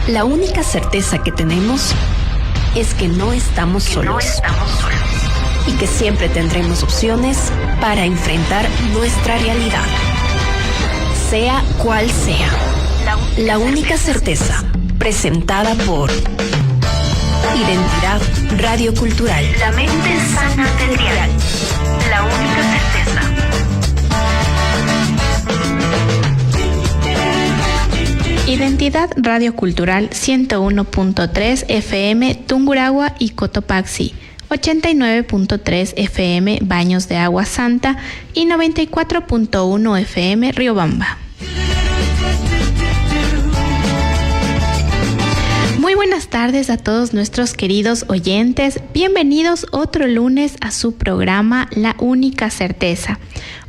La única certeza que tenemos es que no estamos solos. Y que siempre tendremos opciones para enfrentar nuestra realidad. Sea cual sea. La única certeza, presentada por Identidad Radiocultural. La mente sana del dial. La única certeza. Identidad Radiocultural 101.3 FM Tungurahua y Cotopaxi, 89.3 FM Baños de Agua Santa y 94.1 FM Riobamba. Muy buenas tardes a todos nuestros queridos oyentes. Bienvenidos otro lunes a su programa La Única Certeza.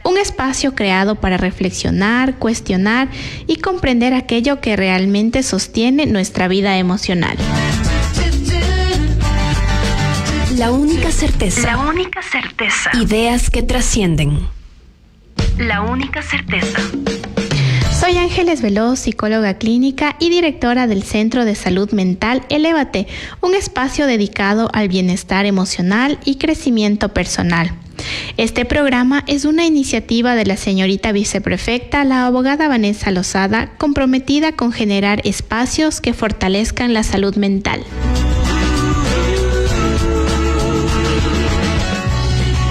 Un espacio creado para reflexionar, cuestionar y comprender aquello que realmente sostiene nuestra vida emocional. La única certeza. La única certeza. Ideas que trascienden. La única certeza. Soy Ángeles Veloz, psicóloga clínica y directora del Centro de Salud Mental Elévate, un espacio dedicado al bienestar emocional y crecimiento personal. Este programa es una iniciativa de la señorita viceprefecta, la abogada Vanessa Lozada, comprometida con generar espacios que fortalezcan la salud mental.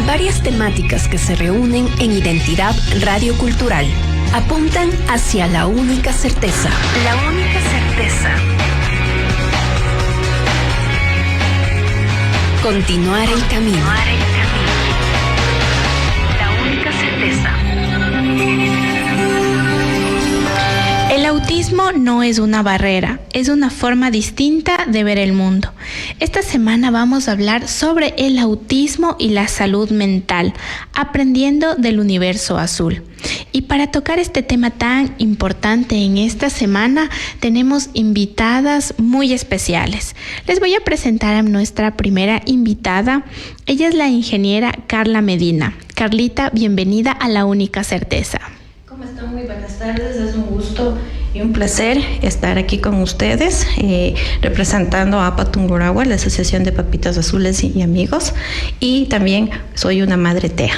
Varias temáticas que se reúnen en Identidad Radiocultural apuntan hacia la única certeza. La única certeza. Continuar el camino. La única certeza. El autismo no es una barrera, es una forma distinta de ver el mundo. Esta semana vamos a hablar sobre el autismo y la salud mental, aprendiendo del universo azul. Y para tocar este tema tan importante en esta semana, tenemos invitadas muy especiales. Les voy a presentar a nuestra primera invitada. Ella es la ingeniera Carla Medina. Carlita, bienvenida a La Única Certeza. ¿Cómo están? Muy buenas tardes. Es un gusto y un placer estar aquí con ustedes, representando a APA Tungurahua, la Asociación de Papitas Azules y Amigos, y también soy una madre TEA.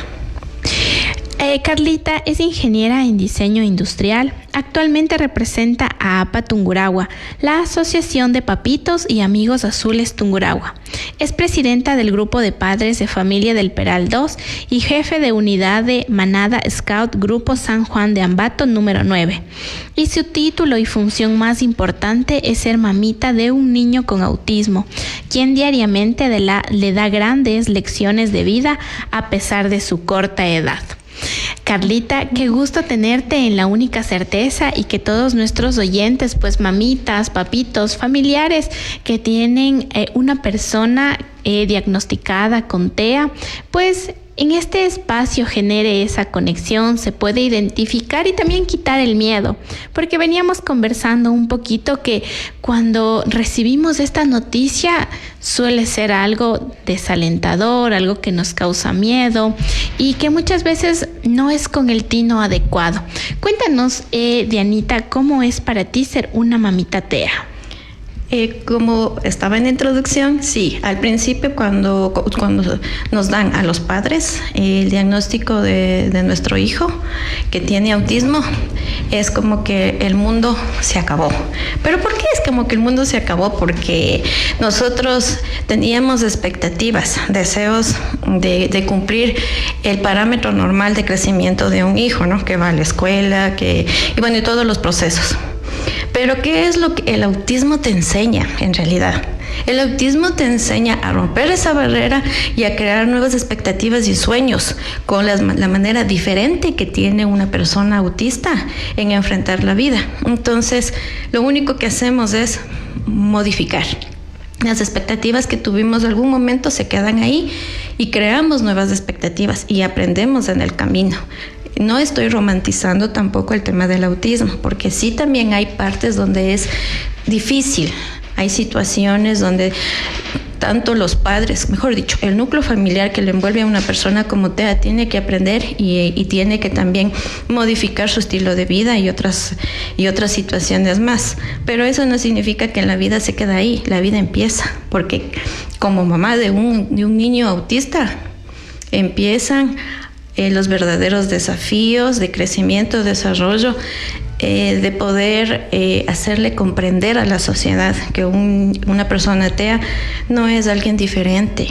Carlita es ingeniera en diseño industrial. Actualmente representa a APA Tungurahua, la Asociación de Papitos y Amigos Azules Tungurahua. Es presidenta del Grupo de Padres de Familia del Peral 2 y jefe de unidad de Manada Scout Grupo San Juan de Ambato número 9. Y su título y función más importante es ser mamita de un niño con autismo, quien diariamente le da grandes lecciones de vida a pesar de su corta edad. Carlita, qué gusto tenerte en La Única Certeza y que todos nuestros oyentes, pues mamitas, papitos, familiares que tienen una persona diagnosticada con TEA, pues en este espacio genere esa conexión, se puede identificar y también quitar el miedo, porque veníamos conversando un poquito que cuando recibimos esta noticia suele ser algo desalentador, algo que nos causa miedo y que muchas veces no es con el tino adecuado. Cuéntanos, Dianita, ¿cómo es para ti ser una mamita TEA? Como estaba en la introducción, sí, al principio cuando nos dan a los padres el diagnóstico de nuestro hijo que tiene autismo, es como que el mundo se acabó. ¿Pero por qué es como que el mundo se acabó? Porque nosotros teníamos expectativas, deseos de cumplir el parámetro normal de crecimiento de un hijo, ¿no? Que va a la escuela, y todos los procesos. Pero ¿qué es lo que el autismo te enseña en realidad? El autismo te enseña a romper esa barrera y a crear nuevas expectativas y sueños con la manera diferente que tiene una persona autista en enfrentar la vida. Entonces, lo único que hacemos es modificar. Las expectativas que tuvimos en algún momento se quedan ahí y creamos nuevas expectativas y aprendemos en el camino. No estoy romantizando tampoco el tema del autismo, porque sí también hay partes donde es difícil. Hay situaciones donde tanto los padres, mejor dicho, el núcleo familiar que le envuelve a una persona como TEA tiene que aprender y tiene que también modificar su estilo de vida y otras situaciones más. Pero eso no significa que la vida se queda ahí, la vida empieza, porque como mamá de un niño autista, empiezan los verdaderos desafíos de crecimiento, desarrollo, de poder hacerle comprender a la sociedad que una persona TEA no es alguien diferente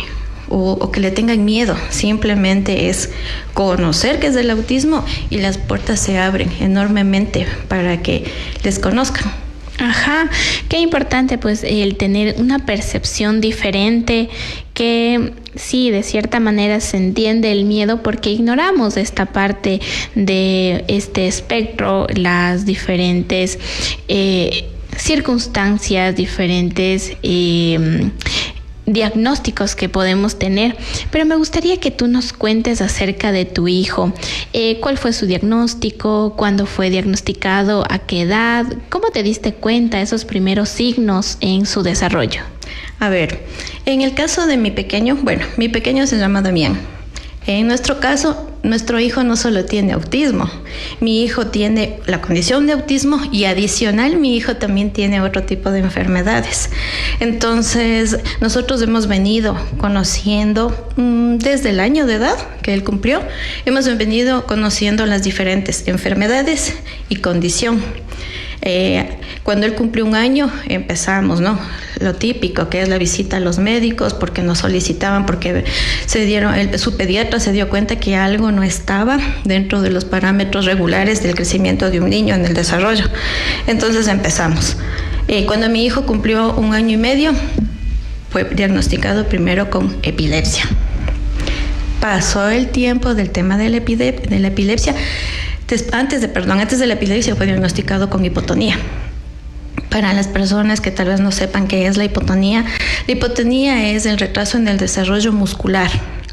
o que le tengan miedo, simplemente es conocer que es del autismo y las puertas se abren enormemente para que les conozcan. Ajá, qué importante pues el tener una percepción diferente, que sí, de cierta manera se entiende el miedo porque ignoramos esta parte de este espectro, las diferentes circunstancias, diferentes diagnósticos que podemos tener, pero me gustaría que tú nos cuentes acerca de tu hijo. ¿Cuál fue su diagnóstico? ¿Cuándo fue diagnosticado? ¿A qué edad? ¿Cómo te diste cuenta de esos primeros signos en su desarrollo? A ver, en el caso de mi pequeño se llama Damián. En nuestro caso, nuestro hijo no solo tiene autismo, mi hijo tiene la condición de autismo y adicional mi hijo también tiene otro tipo de enfermedades. Entonces, nosotros hemos venido conociendo desde el año de edad que él cumplió, hemos venido conociendo las diferentes enfermedades y condición. Cuando él cumplió 1 año empezamos, ¿no? Lo típico que es la visita a los médicos porque nos solicitaban, porque su pediatra se dio cuenta que algo no estaba dentro de los parámetros regulares del crecimiento de un niño en el desarrollo. Entonces empezamos. Cuando mi hijo cumplió 1 año y medio fue diagnosticado primero con epilepsia. Pasó el tiempo del tema de la epilepsia. Antes de la epilepsia fue diagnosticado con hipotonía. Para las personas que tal vez no sepan qué es la hipotonía es el retraso en el desarrollo muscular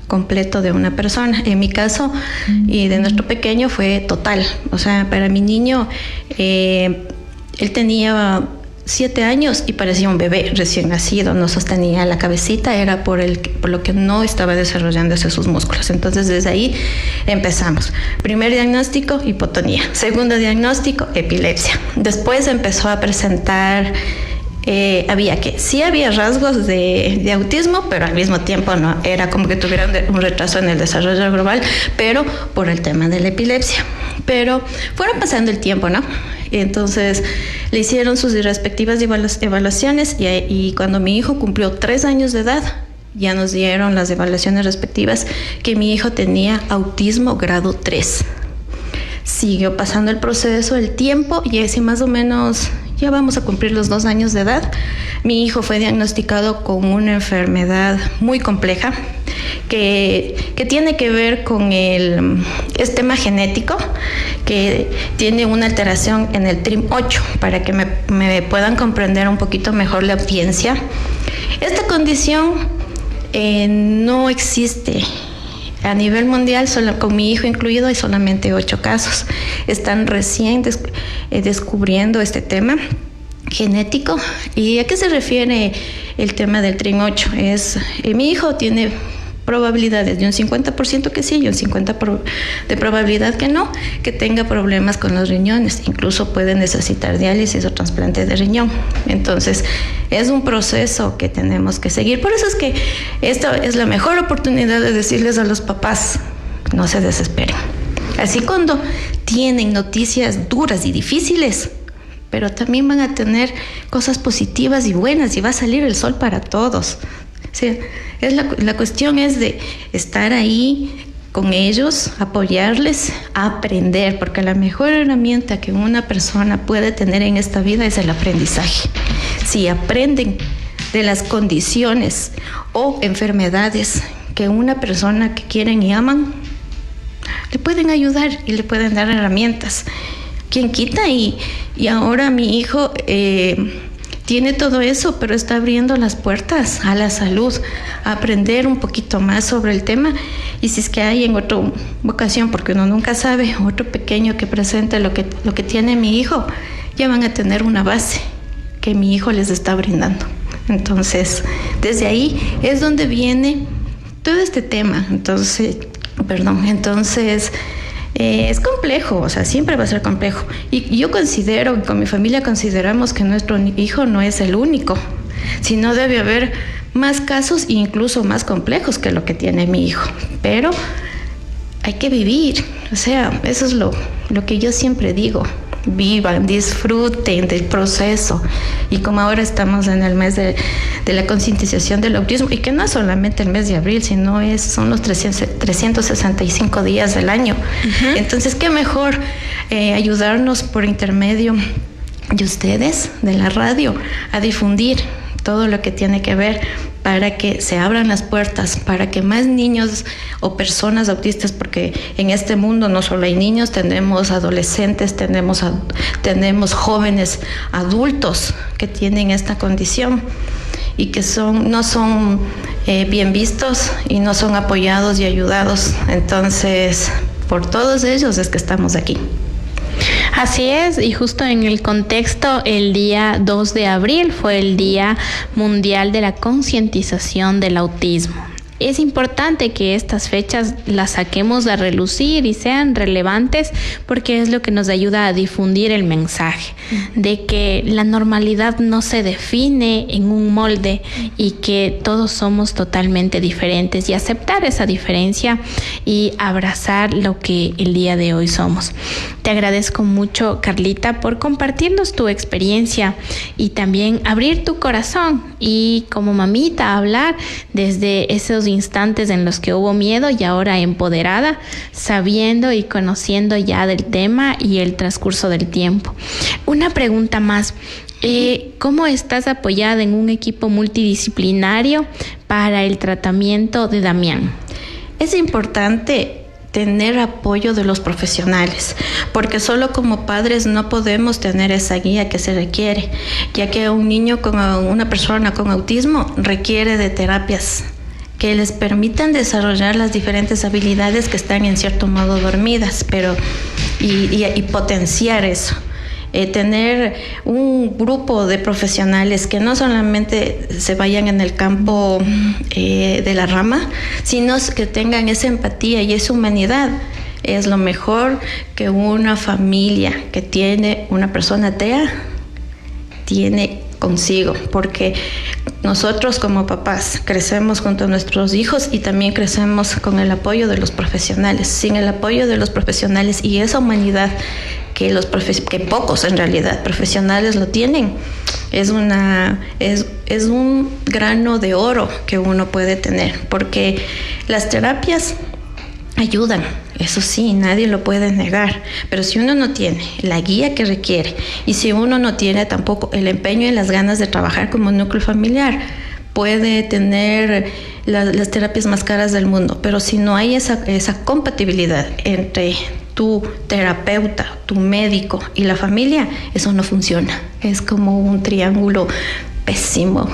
completo de una persona. En mi caso y de nuestro pequeño fue total. O sea, para mi niño, él tenía 7 años y parecía un bebé recién nacido, no sostenía la cabecita, era por lo que no estaba desarrollándose sus músculos. Entonces desde ahí empezamos. Primer diagnóstico, hipotonía. Segundo diagnóstico, epilepsia. Después empezó a presentar, había rasgos de autismo, pero al mismo tiempo no, era como que tuviera un retraso en el desarrollo global, pero por el tema de la epilepsia. Pero fueron pasando el tiempo, ¿no? Entonces le hicieron sus respectivas evaluaciones y cuando mi hijo cumplió 3 años de edad, ya nos dieron las evaluaciones respectivas que mi hijo tenía autismo grado 3. Siguió pasando el proceso, el tiempo, y así más o menos ya vamos a cumplir los 2 años de edad. Mi hijo fue diagnosticado con una enfermedad muy compleja que tiene que ver con es tema genético, que tiene una alteración en el TRIM8, para que me puedan comprender un poquito mejor la audiencia. Esta condición no existe a nivel mundial, solo con mi hijo incluido hay solamente 8 casos. Están recién descubriendo este tema genético. ¿Y a qué se refiere el tema del TRIM8? Mi hijo tiene probabilidades de un 50% que sí y un 50% de probabilidad que no, que tenga problemas con los riñones. Incluso puede necesitar diálisis o trasplante de riñón. Entonces, es un proceso que tenemos que seguir. Por eso es que esta es la mejor oportunidad de decirles a los papás, no se desesperen. Así cuando tienen noticias duras y difíciles, pero también van a tener cosas positivas y buenas y va a salir el sol para todos. Sí, la cuestión es de estar ahí con ellos, apoyarles, aprender, porque la mejor herramienta que una persona puede tener en esta vida es el aprendizaje. Si aprenden de las condiciones o enfermedades que una persona que quieren y aman, le pueden ayudar y le pueden dar herramientas. ¿Quién quita? Y ahora mi hijo tiene todo eso, pero está abriendo las puertas a la salud, a aprender un poquito más sobre el tema. Y si es que hay en otra ocasión, porque uno nunca sabe, otro pequeño que presente lo que tiene mi hijo, ya van a tener una base que mi hijo les está brindando. Entonces, desde ahí es donde viene todo este tema. Entonces, es complejo, o sea, siempre va a ser complejo. Y yo considero, y con mi familia consideramos que nuestro hijo no es el único, sino debe haber más casos e incluso más complejos que lo que tiene mi hijo. Pero hay que vivir, o sea, eso es lo que yo siempre digo. Vivan, disfruten del proceso. Y como ahora estamos en el mes de la concientización del autismo, y que no es solamente el mes de abril, sino son los 365 días del año. Uh-huh. Entonces, qué mejor ayudarnos por intermedio de ustedes, de la radio, a difundir todo lo que tiene que ver para que se abran las puertas, para que más niños o personas autistas, porque en este mundo no solo hay niños, tenemos adolescentes, tenemos jóvenes, adultos que tienen esta condición y que no son bien vistos y no son apoyados y ayudados. Entonces, por todos ellos es que estamos aquí. Así es, y justo en el contexto, el día 2 de abril fue el Día Mundial de la Concientización del Autismo. Es importante que estas fechas las saquemos a relucir y sean relevantes, porque es lo que nos ayuda a difundir el mensaje de que la normalidad no se define en un molde y que todos somos totalmente diferentes, y aceptar esa diferencia y abrazar lo que el día de hoy somos. Te agradezco mucho, Carlita, por compartirnos tu experiencia y también abrir tu corazón y como mamita hablar desde esos instantes en los que hubo miedo y ahora empoderada, sabiendo y conociendo ya del tema y el transcurso del tiempo. Una pregunta más. ¿Cómo estás apoyada en un equipo multidisciplinario para el tratamiento de Damián? Es importante tener apoyo de los profesionales, porque solo como padres no podemos tener esa guía que se requiere, ya que una persona con autismo requiere de terapias que les permitan desarrollar las diferentes habilidades que están en cierto modo dormidas, y potenciar eso. Tener un grupo de profesionales que no solamente se vayan en el campo de la rama, sino que tengan esa empatía y esa humanidad. Es lo mejor que una familia que tiene una persona TEA tiene consigo, porque nosotros como papás crecemos junto a nuestros hijos y también crecemos con el apoyo de los profesionales. Sin el apoyo de los profesionales y esa humanidad que pocos en realidad profesionales lo tienen, es un grano de oro que uno puede tener, porque las terapias ayudan, eso sí, nadie lo puede negar, pero si uno no tiene la guía que requiere y si uno no tiene tampoco el empeño y las ganas de trabajar como núcleo familiar, puede tener las terapias más caras del mundo, pero si no hay esa compatibilidad entre tu terapeuta, tu médico y la familia, eso no funciona. Es como un triángulo pésimo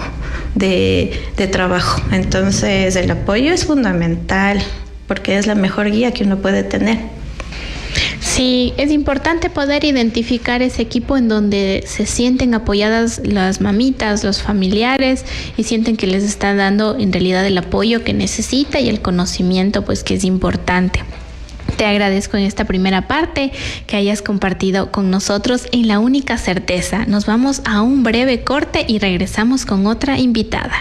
de trabajo. Entonces, el apoyo es fundamental porque es la mejor guía que uno puede tener. Sí, es importante poder identificar ese equipo en donde se sienten apoyadas las mamitas, los familiares, y sienten que les están dando en realidad el apoyo que necesita y el conocimiento pues que es importante. Te agradezco en esta primera parte que hayas compartido con nosotros en La Única Certeza. Nos vamos a un breve corte y regresamos con otra invitada.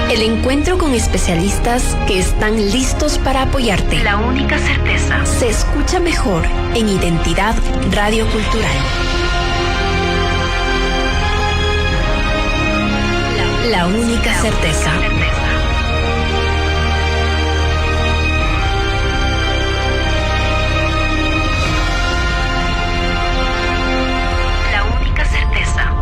El encuentro con especialistas que están listos para apoyarte. La Única Certeza. Se escucha mejor en Identidad Radio Cultural. La Única Certeza. La Única Certeza.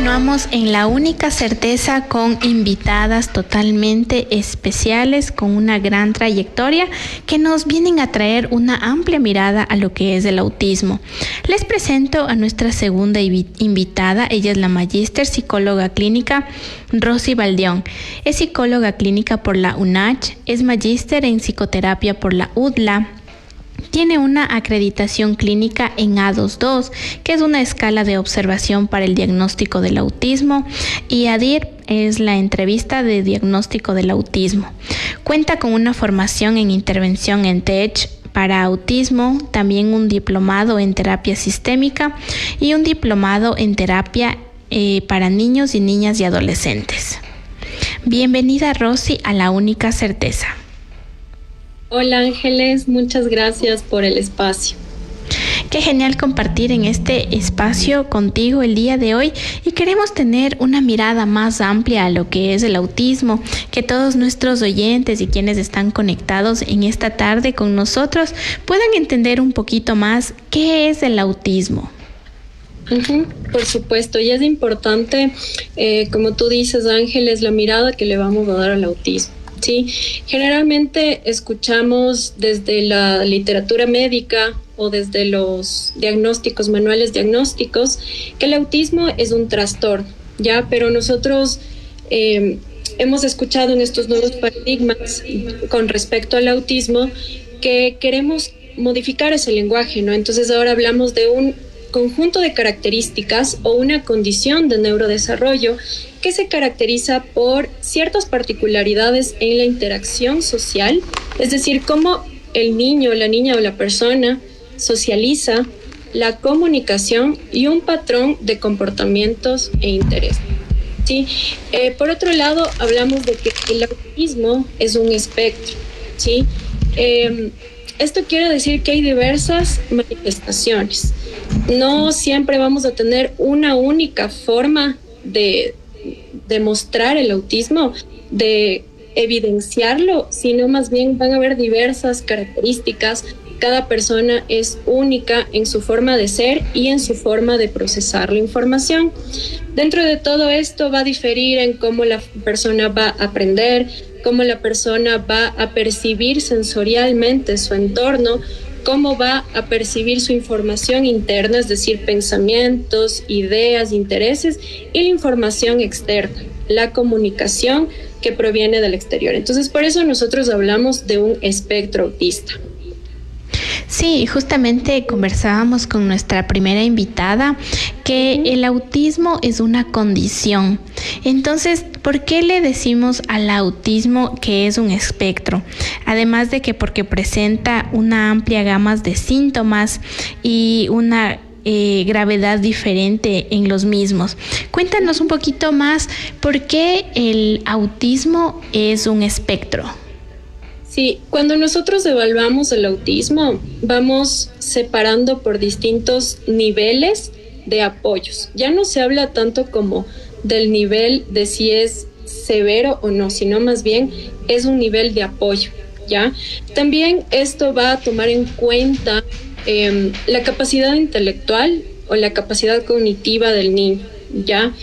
Continuamos en La Única Certeza con invitadas totalmente especiales con una gran trayectoria que nos vienen a traer una amplia mirada a lo que es el autismo. Les presento a nuestra segunda invitada. Ella es la magíster psicóloga clínica Rosy Baldeón. Es psicóloga clínica por la UNACH, es magíster en psicoterapia por la UDLA. Tiene una acreditación clínica en A22, que es una escala de observación para el diagnóstico del autismo, y ADIR es la entrevista de diagnóstico del autismo. Cuenta con una formación en intervención en TEACH para autismo, también un diplomado en terapia sistémica y un diplomado en terapia para niños y niñas y adolescentes. Bienvenida, Rosy, a La Única Certeza. Hola Ángeles, muchas gracias por el espacio. Qué genial compartir en este espacio contigo el día de hoy, y queremos tener una mirada más amplia a lo que es el autismo, que todos nuestros oyentes y quienes están conectados en esta tarde con nosotros puedan entender un poquito más qué es el autismo. Por supuesto, y es importante, como tú dices, Ángeles, la mirada que le vamos a dar al autismo. Sí, generalmente escuchamos desde la literatura médica o desde los diagnósticos, manuales diagnósticos, que el autismo es un trastorno, ¿ya? Pero nosotros hemos escuchado en estos nuevos paradigmas con respecto al autismo que queremos modificar ese lenguaje, ¿no? Entonces ahora hablamos de un conjunto de características o una condición de neurodesarrollo que se caracteriza por ciertas particularidades en la interacción social, es decir, cómo el niño, la niña o la persona socializa, la comunicación y un patrón de comportamientos e intereses. ¿Sí? Por otro lado, hablamos de que el autismo es un espectro. ¿Sí? Esto quiere decir que hay diversas manifestaciones. No siempre vamos a tener una única forma de mostrar el autismo, de evidenciarlo, sino más bien van a haber diversas características. Cada persona es única en su forma de ser y en su forma de procesar la información. Dentro de todo esto va a diferir en cómo la persona va a aprender, cómo la persona va a percibir sensorialmente su entorno, cómo va a percibir su información interna, es decir, pensamientos, ideas, intereses, y la información externa, la comunicación que proviene del exterior. Entonces, por eso nosotros hablamos de un espectro autista. Sí, justamente conversábamos con nuestra primera invitada que el autismo es una condición. Entonces, ¿por qué le decimos al autismo que es un espectro? Además de que porque presenta una amplia gama de síntomas y una gravedad diferente en los mismos. Cuéntanos un poquito más por qué el autismo es un espectro. Sí, cuando nosotros evaluamos el autismo, vamos separando por distintos niveles de apoyos. Ya no se habla tanto como del nivel de si es severo o no, sino más bien es un nivel de apoyo, ¿ya? También esto va a tomar en cuenta la capacidad intelectual o la capacidad cognitiva del niño, ¿ya?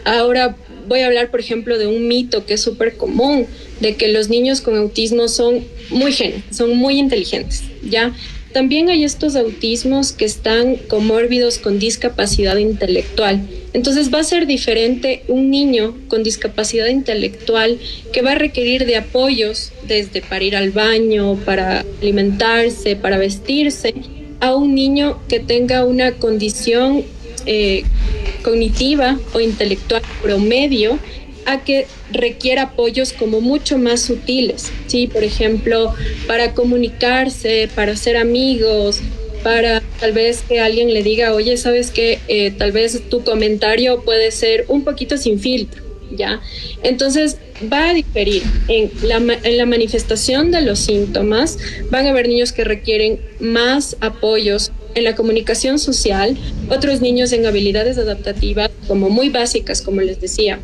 Ahora voy a hablar, por ejemplo, de un mito que es súper común, de que los niños con autismo son muy inteligentes, ¿ya? También hay estos autismos que están comórbidos con discapacidad intelectual. Entonces va a ser diferente un niño con discapacidad intelectual que va a requerir de apoyos desde para ir al baño, para alimentarse, para vestirse, a un niño que tenga una condición cognitiva o intelectual promedio, a que requiera apoyos como mucho más sutiles, ¿sí? Por ejemplo, para comunicarse, para ser amigos, para tal vez que alguien le diga, oye, ¿sabes qué? Tal vez tu comentario puede ser un poquito sin filtro, ¿ya? Entonces, va a diferir en la manifestación de los síntomas. Van a haber niños que requieren más apoyos en la comunicación social, otros niños en habilidades adaptativas como muy básicas, como les decía,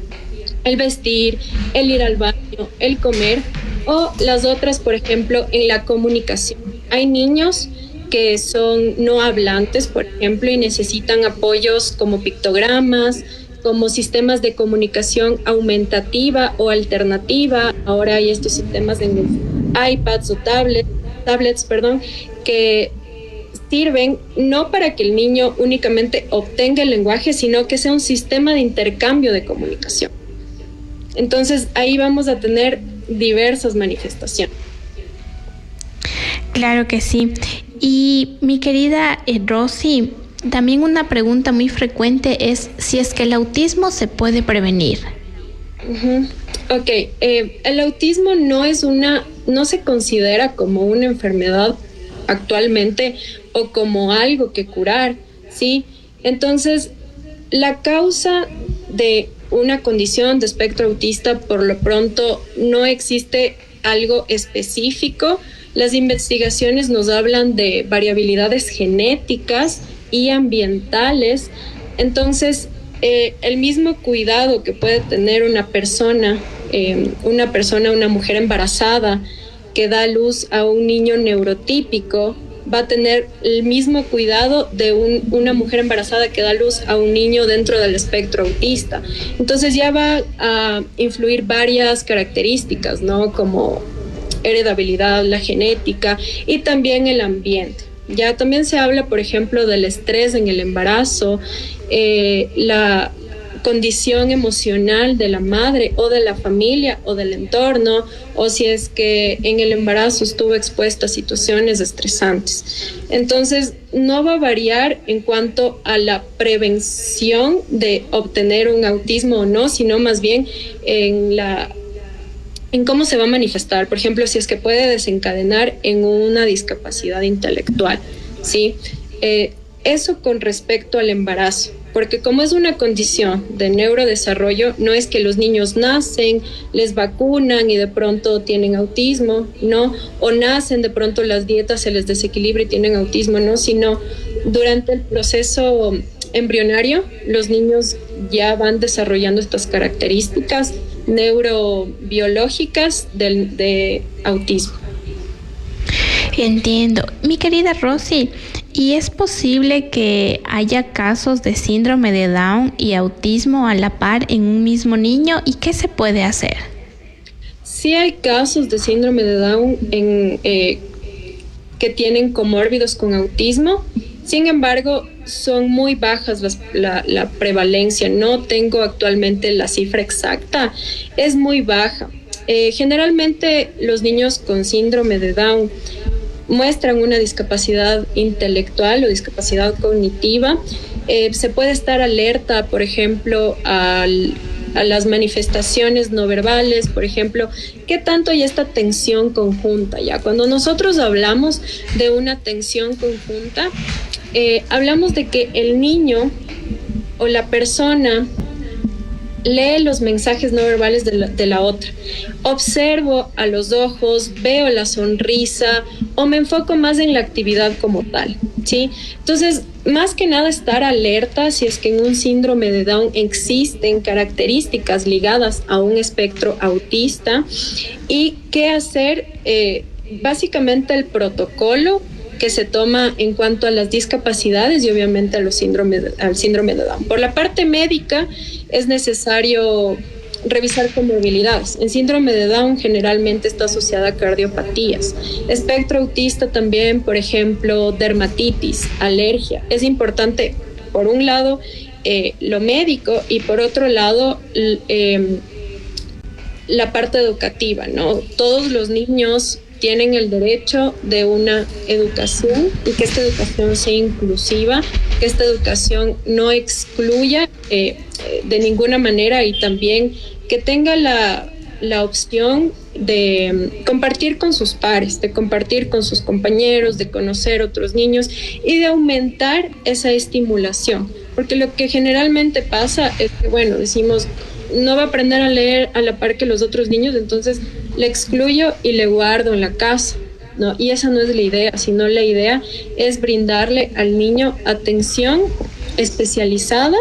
el vestir, el ir al baño, el comer, o las otras, por ejemplo, en la comunicación. Hay niños que son no hablantes, por ejemplo, y necesitan apoyos como pictogramas, como sistemas de comunicación aumentativa o alternativa. Ahora hay estos sistemas en iPads o tablets, que sirven no para que el niño únicamente obtenga el lenguaje, sino que sea un sistema de intercambio de comunicación. Entonces ahí vamos a tener diversas manifestaciones. Claro que sí. Y mi querida Rosy, también una pregunta muy frecuente es si es que el autismo se puede prevenir. Ok, el autismo no se considera como una enfermedad actualmente o como algo que curar, ¿sí? Entonces, la causa de una condición de espectro autista, por lo pronto, no existe algo específico. Las investigaciones nos hablan de variabilidades genéticas y ambientales. Entonces, el mismo cuidado que puede tener una mujer embarazada que da luz a un niño neurotípico, va a tener el mismo cuidado de una mujer embarazada que da luz a un niño dentro del espectro autista. Entonces ya va a influir varias características, ¿no? Como heredabilidad, la genética y también el ambiente. Ya también se habla, por ejemplo, del estrés en el embarazo, la condición emocional de la madre o de la familia o del entorno, o si es que en el embarazo estuvo expuesta a situaciones estresantes. Entonces, no va a variar en cuanto a la prevención de obtener un autismo o no, sino más bien en cómo se va a manifestar. Por ejemplo, si es que puede desencadenar en una discapacidad intelectual, ¿sí? Eso con respecto al embarazo, porque como es una condición de neurodesarrollo, no es que los niños nacen, les vacunan y de pronto tienen autismo, ¿no? O nacen, de pronto las dietas se les desequilibra y tienen autismo, ¿no? Sino durante el proceso embrionario, los niños ya van desarrollando estas características neurobiológicas de autismo. Entiendo. Mi querida Rosy, ¿y es posible que haya casos de síndrome de Down y autismo a la par en un mismo niño? ¿Y qué se puede hacer? Sí hay casos de síndrome de Down que tienen comórbidos con autismo. Sin embargo, son muy bajas la prevalencia. No tengo actualmente la cifra exacta. Es muy baja. Generalmente los niños con síndrome de Down muestran una discapacidad intelectual o discapacidad cognitiva. Se puede estar alerta, por ejemplo, a las manifestaciones no verbales, por ejemplo, ¿qué tanto hay esta tensión conjunta? Ya cuando nosotros hablamos de una tensión conjunta, hablamos de que el niño o la persona lee los mensajes no verbales de la otra. Observo a los ojos, veo la sonrisa o me enfoco más en la actividad como tal, ¿sí? Entonces, más que nada estar alerta si es que en un síndrome de Down existen características ligadas a un espectro autista y qué hacer, básicamente el protocolo que se toma en cuanto a las discapacidades y obviamente al síndrome de Down. Por la parte médica es necesario revisar comorbilidades. En síndrome de Down generalmente está asociada a cardiopatías. Espectro autista también, por ejemplo, dermatitis, alergia. Es importante, por un lado, lo médico y por otro lado, la parte educativa, ¿no? Todos los niños tienen el derecho de una educación y que esta educación sea inclusiva, que esta educación no excluya de ninguna manera y también que tenga la opción de compartir con sus pares, de compartir con sus compañeros, de conocer otros niños y de aumentar esa estimulación. Porque lo que generalmente pasa es que, bueno, decimos, no va a aprender a leer a la par que los otros niños, entonces le excluyo y le guardo en la casa, ¿no? Y esa no es la idea, sino la idea es brindarle al niño atención especializada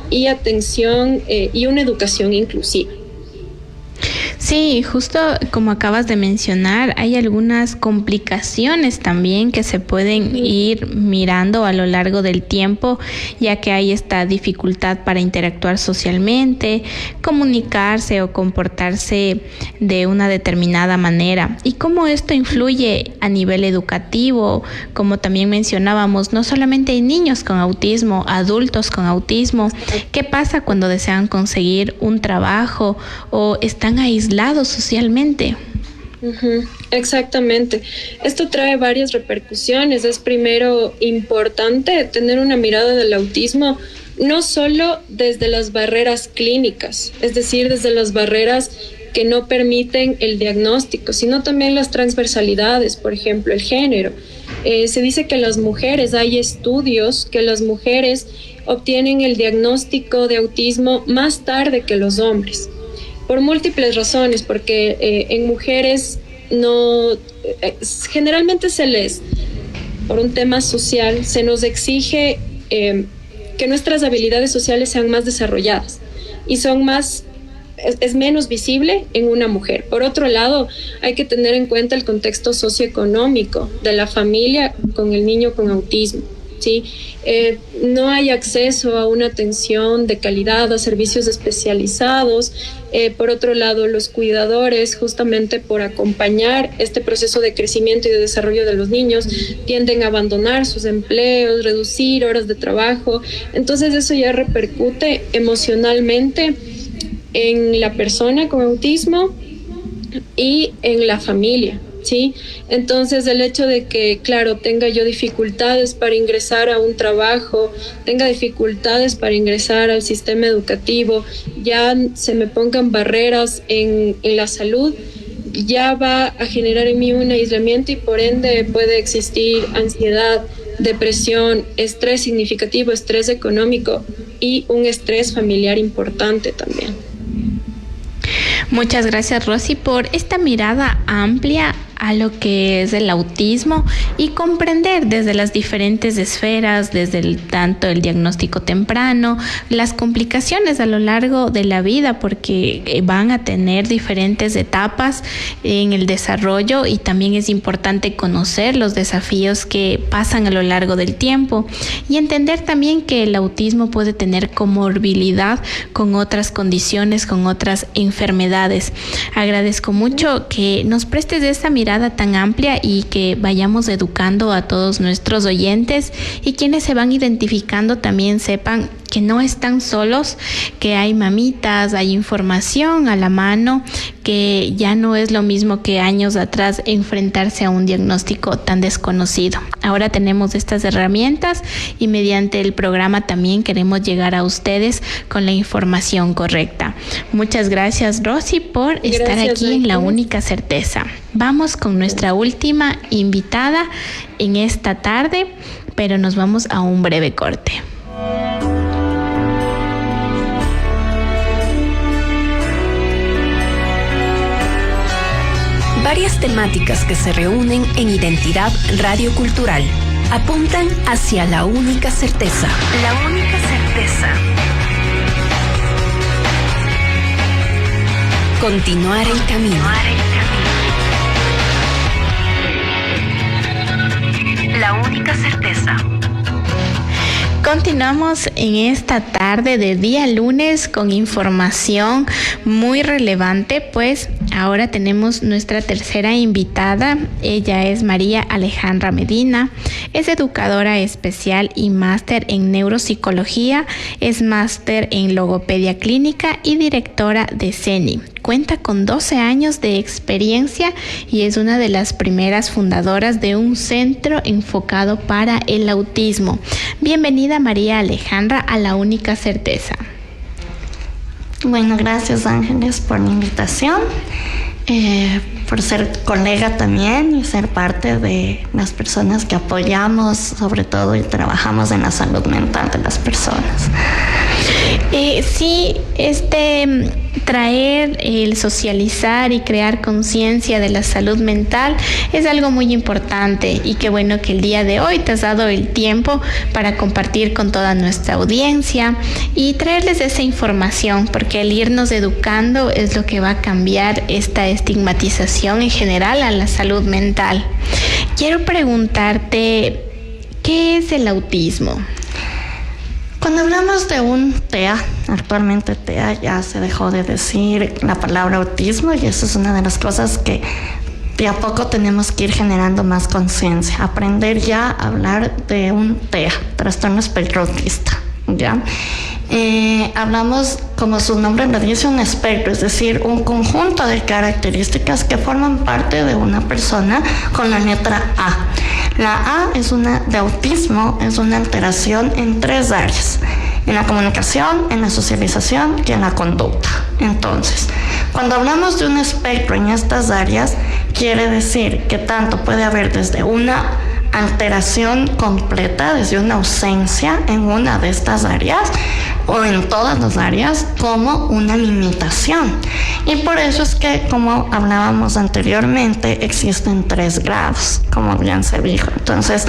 y atención y una educación inclusiva. Sí, justo como acabas de mencionar, hay algunas complicaciones también que se pueden ir mirando a lo largo del tiempo, ya que hay esta dificultad para interactuar socialmente, comunicarse o comportarse de una determinada manera. Y cómo esto influye a nivel educativo, como también mencionábamos, no solamente hay niños con autismo, adultos con autismo. ¿Qué pasa cuando desean conseguir un trabajo o están aislados socialmente? Exactamente. Esto trae varias repercusiones. Es primero importante tener una mirada del autismo no solo desde las barreras clínicas, es decir, desde las barreras que no permiten el diagnóstico, sino también las transversalidades, por ejemplo, el género. Se dice que las mujeres, hay estudios que las mujeres obtienen el diagnóstico de autismo más tarde que los hombres, por múltiples razones, porque en mujeres generalmente por un tema social, se nos exige que nuestras habilidades sociales sean más desarrolladas y es menos visible en una mujer. Por otro lado, hay que tener en cuenta el contexto socioeconómico de la familia con el niño con autismo, ¿sí? No hay acceso a una atención de calidad, a servicios especializados. Por otro lado, los cuidadores, justamente por acompañar este proceso de crecimiento y de desarrollo de los niños, tienden a abandonar sus empleos, reducir horas de trabajo. Entonces eso ya repercute emocionalmente en la persona con autismo y en la familia, ¿sí? Entonces el hecho de que, claro, tenga yo dificultades para ingresar a un trabajo, tenga dificultades para ingresar al sistema educativo, ya se me pongan barreras en la salud, ya va a generar en mí un aislamiento y por ende puede existir ansiedad, depresión, estrés significativo, estrés económico y un estrés familiar importante también. Muchas gracias, Rosy, por esta mirada amplia a lo que es el autismo y comprender desde las diferentes esferas, desde tanto el diagnóstico temprano, las complicaciones a lo largo de la vida, porque van a tener diferentes etapas en el desarrollo y también es importante conocer los desafíos que pasan a lo largo del tiempo y entender también que el autismo puede tener comorbilidad con otras condiciones, con otras enfermedades. Agradezco mucho que nos prestes esta mirada tan amplia y que vayamos educando a todos nuestros oyentes y quienes se van identificando también sepan que no están solos, que hay mamitas, hay información a la mano, que ya no es lo mismo que años atrás enfrentarse a un diagnóstico tan desconocido. Ahora tenemos estas herramientas y mediante el programa también queremos llegar a ustedes con la información correcta. Muchas gracias, Rosy, por estar aquí en La Única Certeza. Vamos con nuestra última invitada en esta tarde, pero nos vamos a un breve corte. Varias temáticas que se reúnen en Identidad Radiocultural apuntan hacia la única certeza. La única certeza. Continuar el camino. La única certeza. Continuamos en esta tarde de día lunes con información muy relevante, pues ahora tenemos nuestra tercera invitada. Ella es María Alejandra Medina, es educadora especial y máster en neuropsicología, es máster en logopedia clínica y directora de CENI. Cuenta con 12 años de experiencia y es una de las primeras fundadoras de un centro enfocado para el autismo. Bienvenida, María Alejandra, a La Única Certeza. Bueno, gracias, Ángeles, por la invitación, por ser colega también y ser parte de las personas que apoyamos, sobre todo, y trabajamos en la salud mental de las personas. Sí, traer, el socializar y crear conciencia de la salud mental es algo muy importante, y qué bueno que el día de hoy te has dado el tiempo para compartir con toda nuestra audiencia y traerles esa información, porque el irnos educando es lo que va a cambiar esta estigmatización en general a la salud mental. Quiero preguntarte, ¿qué es el autismo? Cuando hablamos de un TEA, actualmente TEA ya se dejó de decir la palabra autismo, y eso es una de las cosas que de a poco tenemos que ir generando más conciencia, aprender ya a hablar de un TEA, trastorno espectro autista, ¿ya? Hablamos, como su nombre lo dice, un espectro, es decir, un conjunto de características que forman parte de una persona con la letra A. La A de autismo es una alteración en 3 áreas: en la comunicación, en la socialización y en la conducta. Entonces, cuando hablamos de un espectro en estas áreas, quiere decir que tanto puede haber desde una alteración completa, desde una ausencia en una de estas áreas o en todas las áreas, como una limitación. Y por eso es que, como hablábamos anteriormente, existen 3 grados, como bien se dijo. Entonces,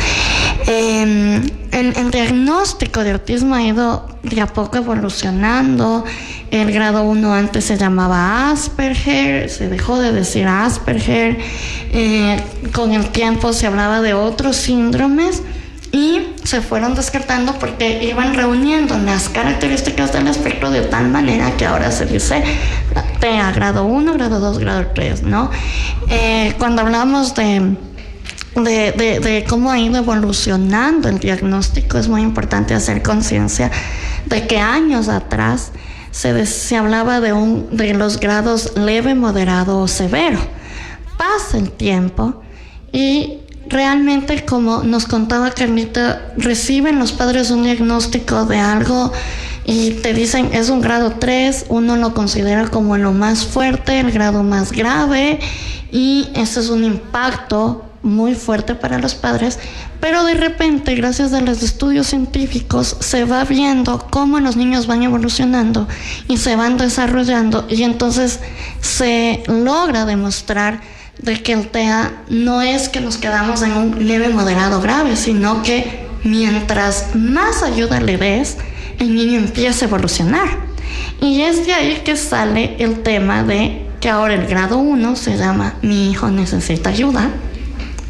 el diagnóstico de autismo ha ido de a poco evolucionando. El grado 1 antes se llamaba Asperger, se dejó de decir Asperger. Con el tiempo se hablaba de otros síndromes y se fueron descartando porque iban reuniendo las características del espectro de tal manera que ahora se dice TEA grado 1, grado 2, grado 3, ¿no? Cuando hablamos de cómo ha ido evolucionando el diagnóstico, es muy importante hacer conciencia de que años atrás se hablaba de los grados leve, moderado o severo. Pasa el tiempo y realmente, como nos contaba Carlita, reciben los padres un diagnóstico de algo y te dicen es un grado 3, uno lo considera como lo más fuerte, el grado más grave, y eso es un impacto muy fuerte para los padres, pero de repente, gracias a los estudios científicos, se va viendo cómo los niños van evolucionando y se van desarrollando, y entonces se logra demostrar de que el TEA no es que nos quedamos en un leve, moderado, grave, sino que mientras más ayuda le des, el niño empieza a evolucionar. Y es de ahí que sale el tema de que ahora el grado 1 se llama mi hijo necesita ayuda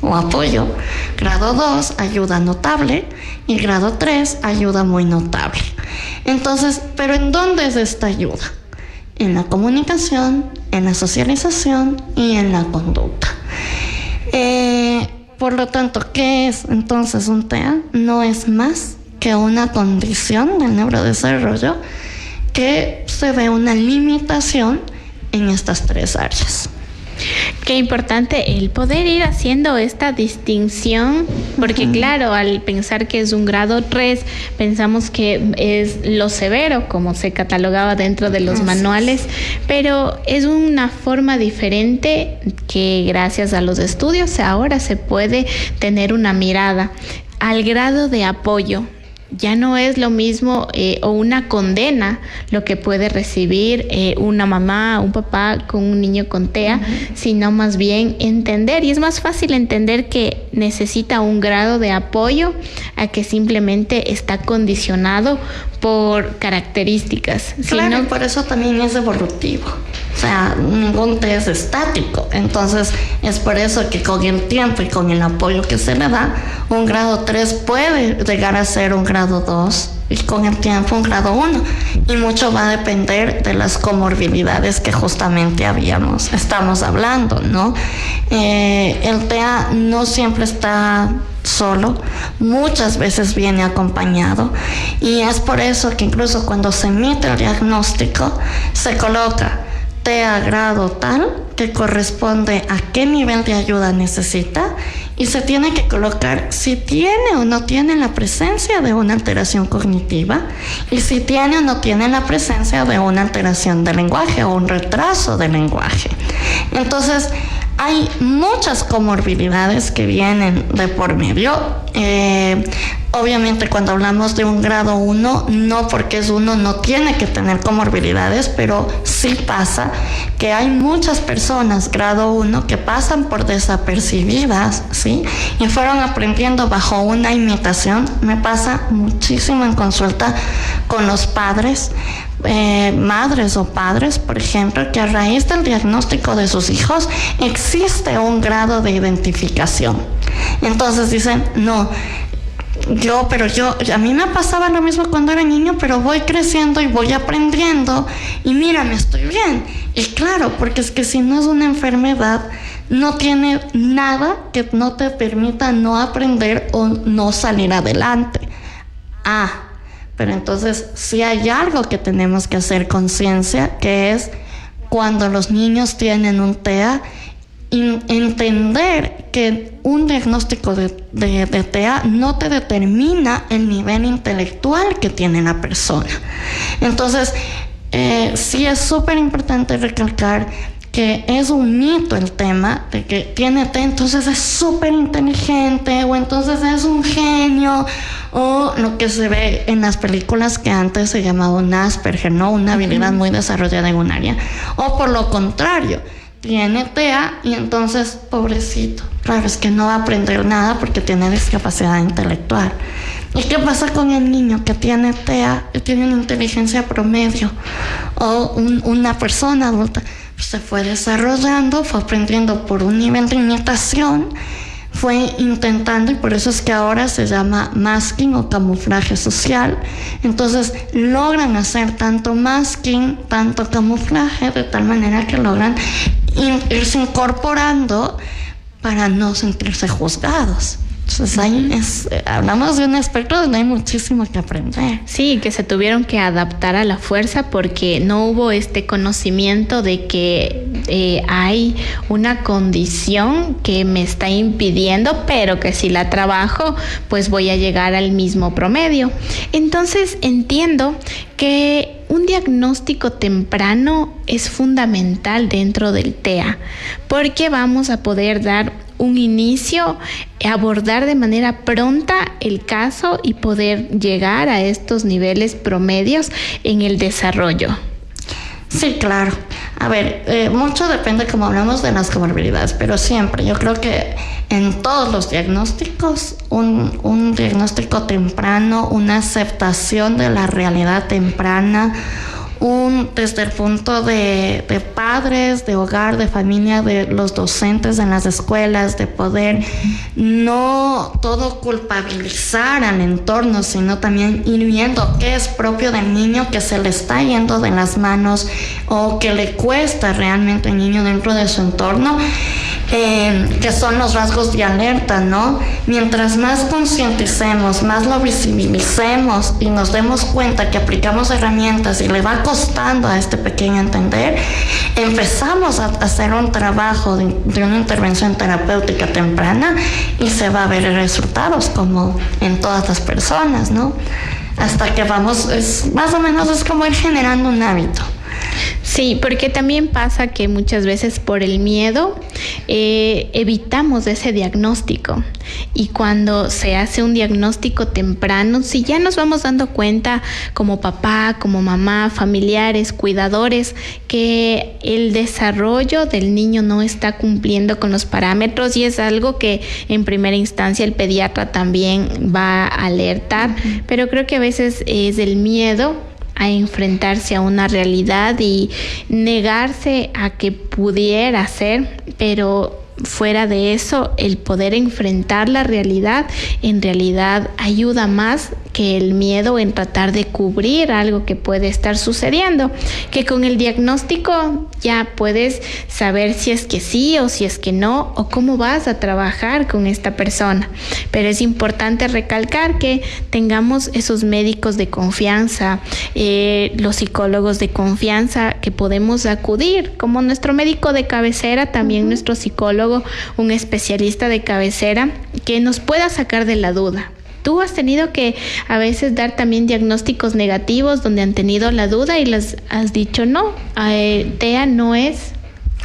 o apoyo, grado 2 ayuda notable y grado 3 ayuda muy notable. Entonces, ¿pero en dónde es esta ayuda? En la comunicación, en la socialización y en la conducta. Por lo tanto, ¿qué es entonces un TEA? No es más que una condición del neurodesarrollo que se ve una limitación en estas 3 áreas. Qué importante el poder ir haciendo esta distinción, porque claro, al pensar que es un grado 3, pensamos que es lo severo, como se catalogaba dentro de los manuales, pero es una forma diferente que gracias a los estudios ahora se puede tener una mirada al grado de apoyo. Ya no es lo mismo o una condena lo que puede recibir una mamá, un papá con un niño con TEA, sino más bien entender, y es más fácil entender que necesita un grado de apoyo a que simplemente está condicionado por características. Claro, por eso también es evolutivo. O sea, ningún TEA es estático. Entonces, es por eso que con el tiempo y con el apoyo que se le da, un grado 3 puede llegar a ser un grado 2 y con el tiempo un grado 1. Y mucho va a depender de las comorbilidades que justamente estamos hablando, ¿no? El TEA no siempre está solo, muchas veces viene acompañado, y es por eso que incluso cuando se emite el diagnóstico se coloca TEA grado tal, que corresponde a qué nivel de ayuda necesita, y se tiene que colocar si tiene o no tiene la presencia de una alteración cognitiva y si tiene o no tiene la presencia de una alteración del lenguaje o un retraso del lenguaje. Entonces, hay muchas comorbilidades que vienen de por medio. Obviamente cuando hablamos de un grado 1, no porque es 1 no tiene que tener comorbilidades, pero sí pasa que hay muchas personas grado 1 que pasan por desapercibidas, ¿sí? Y fueron aprendiendo bajo una imitación. Me pasa muchísimo en consulta con los padres, madres o padres, por ejemplo, que a raíz del diagnóstico de sus hijos existe un grado de identificación. Entonces dicen, no, a mí me pasaba lo mismo cuando era niño, pero voy creciendo y voy aprendiendo y mira, me estoy bien. Y claro, porque es que si no es una enfermedad, no tiene nada que no te permita no aprender o no salir adelante. Pero entonces sí hay algo que tenemos que hacer conciencia, que es cuando los niños tienen un TEA, entender que un diagnóstico de TEA no te determina el nivel intelectual que tiene la persona. Entonces, sí es súper importante recalcar que es un mito el tema de que tiene TEA, entonces es súper inteligente, o entonces es un genio, o lo que se ve en las películas que antes se llamaba un Asperger, ¿no? Una habilidad muy desarrollada en un área. O por lo contrario, tiene TEA y entonces, pobrecito, claro, es que no va a aprender nada porque tiene discapacidad intelectual. ¿Y qué pasa con el niño que tiene TEA y tiene una inteligencia promedio? O una persona adulta, pues se fue desarrollando, fue aprendiendo por un nivel de imitación, fue intentando, y por eso es que ahora se llama masking o camuflaje social. Entonces logran hacer tanto masking, tanto camuflaje, de tal manera que logran irse incorporando para no sentirse juzgados. Entonces hablamos de un espectro donde hay muchísimo que aprender. Sí, que se tuvieron que adaptar a la fuerza porque no hubo este conocimiento de que hay una condición que me está impidiendo, pero que si la trabajo, pues voy a llegar al mismo promedio. Entonces entiendo que un diagnóstico temprano es fundamental dentro del TEA, porque vamos a poder dar un inicio, abordar de manera pronta el caso y poder llegar a estos niveles promedios en el desarrollo. Sí, claro. A ver, mucho depende, como hablamos, de las comorbilidades, pero siempre, yo creo que en todos los diagnósticos, un diagnóstico temprano, una aceptación de la realidad temprana, desde el punto de padres, de hogar, de familia, de los docentes en las escuelas, de poder no todo culpabilizar al entorno, sino también ir viendo qué es propio del niño que se le está yendo de las manos o que le cuesta realmente al niño dentro de su entorno, que son los rasgos de alerta, ¿no? Mientras más concienticemos, más lo visibilicemos y nos demos cuenta que aplicamos herramientas y le va costando a este pequeño entender, empezamos a hacer un trabajo de una intervención terapéutica temprana y se va a ver resultados como en todas las personas, ¿no? Hasta que más o menos es como ir generando un hábito. Sí, porque también pasa que muchas veces por el miedo evitamos ese diagnóstico, y cuando se hace un diagnóstico temprano, si ya nos vamos dando cuenta como papá, como mamá, familiares, cuidadores, que el desarrollo del niño no está cumpliendo con los parámetros, y es algo que en primera instancia el pediatra también va a alertar, pero creo que a veces es el miedo a enfrentarse a una realidad y negarse a que pudiera ser, pero fuera de eso, el poder enfrentar la realidad, en realidad ayuda más que el miedo en tratar de cubrir algo que puede estar sucediendo, que con el diagnóstico ya puedes saber si es que sí o si es que no, o cómo vas a trabajar con esta persona. Pero es importante recalcar que tengamos esos médicos de confianza, los psicólogos de confianza que podemos acudir, como nuestro médico de cabecera, también nuestro psicólogo, un especialista de cabecera que nos pueda sacar de la duda. Tú has tenido que a veces dar también diagnósticos negativos donde han tenido la duda y les has dicho no, TEA no es.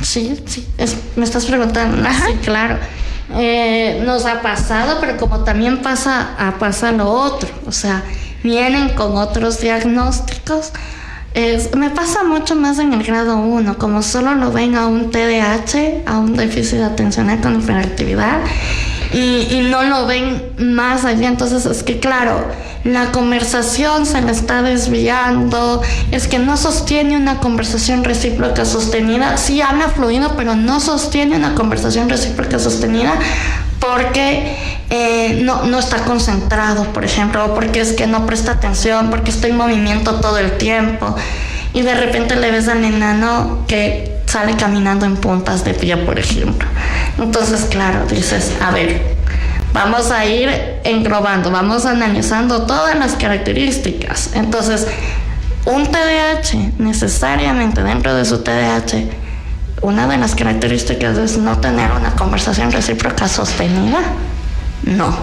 Sí, me estás preguntando. Sí, claro. nos ha pasado, pero como también pasa lo otro, o sea, vienen con otros diagnósticos. Me pasa mucho más en el grado 1, como solo lo ven a un TDAH, a un déficit atencional con hiperactividad, y no lo ven más allá. Entonces es que claro, la conversación se le está desviando, es que no sostiene una conversación recíproca sostenida. Sí habla fluido, pero no sostiene una conversación recíproca sostenida porque no está concentrado, por ejemplo, o porque es que no presta atención, porque está en movimiento todo el tiempo, y de repente le ves al enano que sale caminando en puntas de pie, por ejemplo. Entonces, claro, dices, a ver, vamos a ir englobando, vamos analizando todas las características. Entonces, un TDAH, necesariamente dentro de su TDAH, una de las características es no tener una conversación recíproca sostenida. No.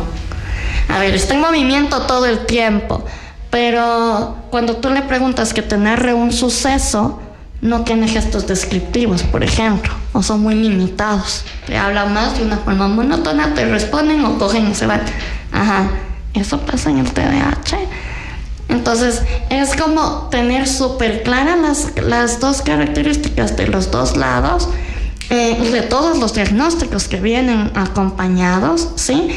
A ver, está en movimiento todo el tiempo, pero cuando tú le preguntas que te narre un suceso, no tiene gestos descriptivos, por ejemplo, o son muy limitados. Te habla más de una forma monótona, te responden o cogen y se van. Ajá, eso pasa en el TDAH. Entonces, es como tener súper claras las dos características de los dos lados, de todos los diagnósticos que vienen acompañados, ¿sí?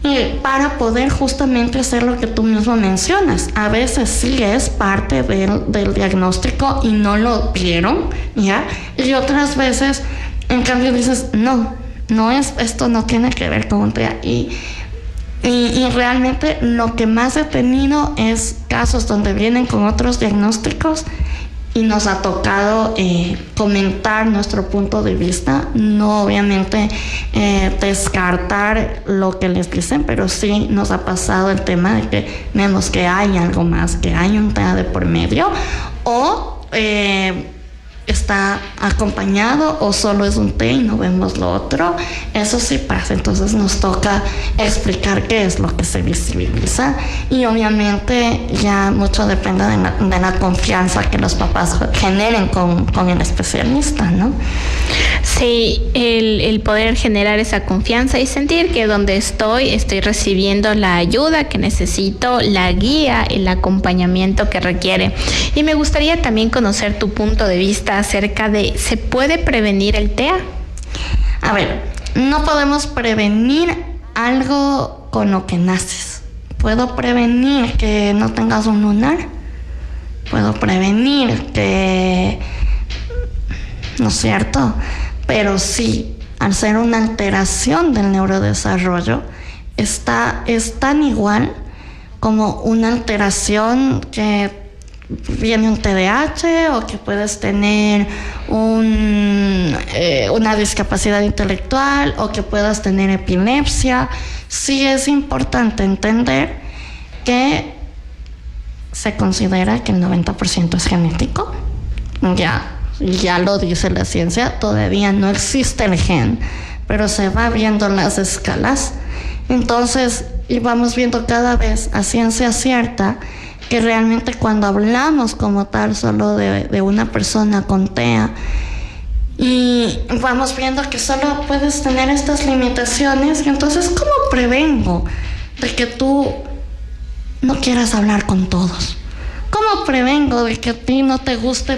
Y para poder justamente hacer lo que tú mismo mencionas. A veces sí es parte del diagnóstico y no lo vieron, ¿ya? Y otras veces, en cambio, dices, no es, esto no tiene que ver con un TEA. Y realmente lo que más he tenido es casos donde vienen con otros diagnósticos y nos ha tocado comentar nuestro punto de vista, no obviamente descartar lo que les dicen, pero sí nos ha pasado el tema de que vemos que hay algo más, que hay un tema de por medio, o está acompañado, o solo es un té y no vemos lo otro. Eso sí pasa. Entonces nos toca explicar qué es lo que se visibiliza, y obviamente ya mucho depende de la confianza que los papás generen con el especialista, ¿no? Sí, el poder generar esa confianza y sentir que donde estoy recibiendo la ayuda que necesito, la guía, el acompañamiento que requiere. Y me gustaría también conocer tu punto de vista acerca de, ¿se puede prevenir el TEA? A ver, no podemos prevenir algo con lo que naces. ¿Puedo prevenir que no tengas un lunar? ¿Puedo prevenir que... ¿no es cierto? Pero sí, al ser una alteración del neurodesarrollo, es tan igual como una alteración que viene un TDAH, o que puedes tener una discapacidad intelectual, o que puedas tener epilepsia. Sí es importante entender que se considera que el 90% es genético. Ya lo dice la ciencia, todavía no existe el gen, pero se va viendo las escalas. Entonces, y vamos viendo cada vez a ciencia cierta que realmente cuando hablamos como tal solo de una persona con TEA, y vamos viendo que solo puedes tener estas limitaciones, y entonces, ¿cómo prevengo de que tú no quieras hablar con todos? ¿Cómo prevengo de que a ti no te guste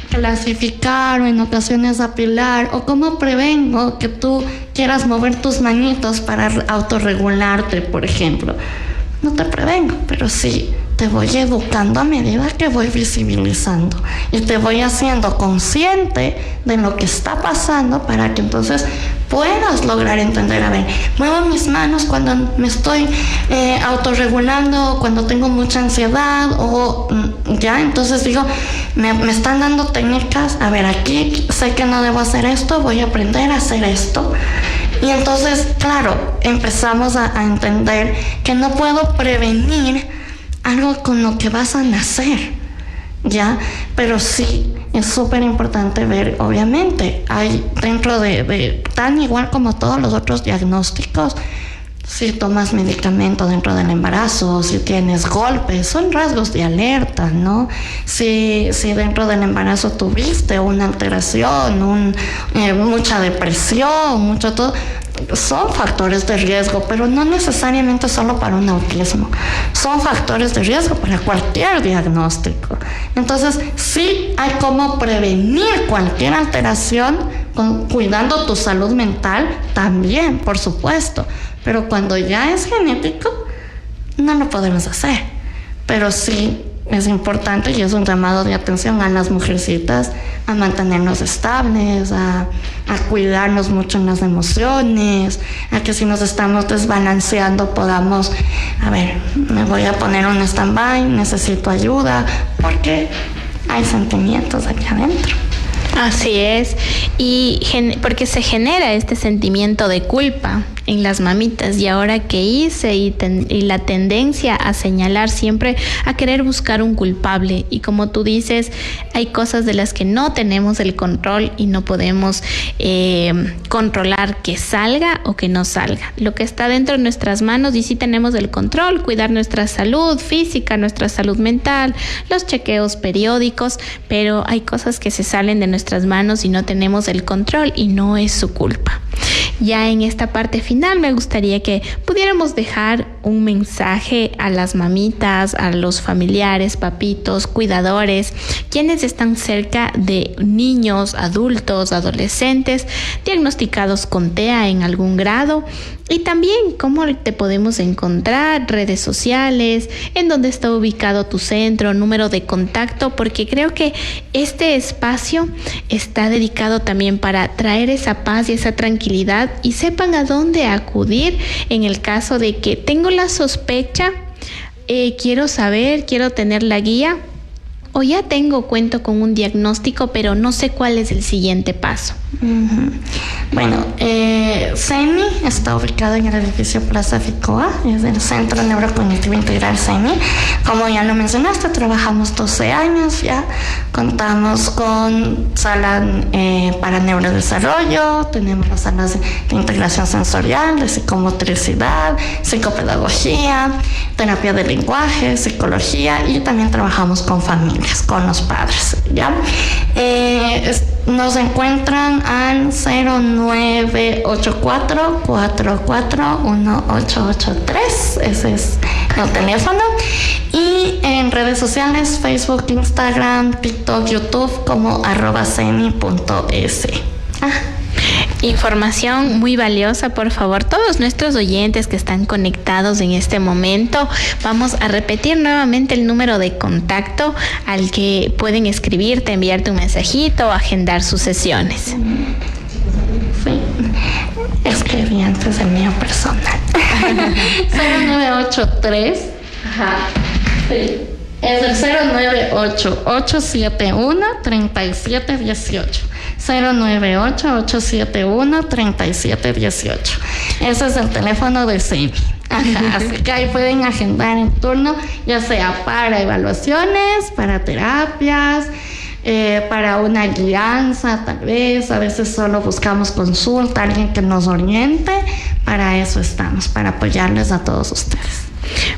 clasificar o en ocasiones apilar? ¿O cómo prevengo que tú quieras mover tus manitos para autorregularte, por ejemplo? No te prevengo, pero sí te voy educando a medida que voy visibilizando, y te voy haciendo consciente de lo que está pasando para que entonces puedas lograr entender. A ver, muevo mis manos cuando me estoy autorregulando, cuando tengo mucha ansiedad, o ya, entonces digo, me están dando técnicas. A ver, aquí sé que no debo hacer esto, voy a aprender a hacer esto. Y entonces, claro, empezamos a entender que no puedo prevenir algo con lo que vas a nacer, ¿ya? Pero sí es súper importante ver, obviamente, hay dentro de tan igual como todos los otros diagnósticos, si tomas medicamento dentro del embarazo, si tienes golpes, son rasgos de alerta, ¿no? Si dentro del embarazo tuviste una alteración, mucha depresión, mucho todo, son factores de riesgo, pero no necesariamente solo para un autismo. Son factores de riesgo para cualquier diagnóstico. Entonces, sí hay cómo prevenir cualquier alteración cuidando tu salud mental también, por supuesto. Pero cuando ya es genético, no lo podemos hacer. Pero sí es importante y es un llamado de atención a las mujercitas a mantenernos estables, a cuidarnos mucho en las emociones, a que si nos estamos desbalanceando podamos, a ver, me voy a poner un stand-by, necesito ayuda, porque hay sentimientos aquí adentro. Así es, y porque se genera este sentimiento de culpa en las mamitas, y ahora qué hice, y la tendencia a señalar siempre, a querer buscar un culpable, y como tú dices, hay cosas de las que no tenemos el control y no podemos controlar que salga o que no salga. Lo que está dentro de nuestras manos y sí tenemos el control, cuidar nuestra salud física, nuestra salud mental, los chequeos periódicos, pero hay cosas que se salen de nuestras manos y no tenemos el control y no es su culpa. Ya en esta parte final me gustaría que pudiéramos dejar un mensaje a las mamitas, a los familiares, papitos, cuidadores, quienes están cerca de niños, adultos, adolescentes diagnosticados con TEA en algún grado, y también cómo te podemos encontrar, redes sociales, en dónde está ubicado tu centro, número de contacto, porque creo que este espacio está dedicado también para traer esa paz y esa tranquilidad y sepan a dónde acudir en el caso de que tengo la sospecha, quiero saber, quiero tener la guía, o ya cuento con un diagnóstico, pero no sé cuál es el siguiente paso. Uh-huh. Bueno, CENI está ubicado en el edificio Plaza Ficoa, es el Centro Neurocognitivo Integral CENI. Como ya lo mencionaste, trabajamos 12 años ya, contamos con sala para neurodesarrollo, tenemos las salas de integración sensorial, de psicomotricidad, psicopedagogía, terapia de lenguaje, psicología, y también trabajamos con familias, con los padres, ¿ya? Nos encuentran al 0984-441883, ese es el teléfono, y en redes sociales, Facebook, Instagram, TikTok, YouTube como @ceni.es. Información muy valiosa, por favor, todos nuestros oyentes que están conectados en este momento, vamos a repetir nuevamente el número de contacto al que pueden escribirte, enviarte un mensajito o agendar sus sesiones. Sí, escribí antes el mío personal. 0983. Sí. Es el 098-871-3718. 098-871-3718. Ese es el teléfono de CENI. Así que ahí pueden agendar en turno, ya sea para evaluaciones, para terapias, para una guianza, tal vez. A veces solo buscamos consulta, alguien que nos oriente. Para eso estamos, para apoyarles a todos ustedes.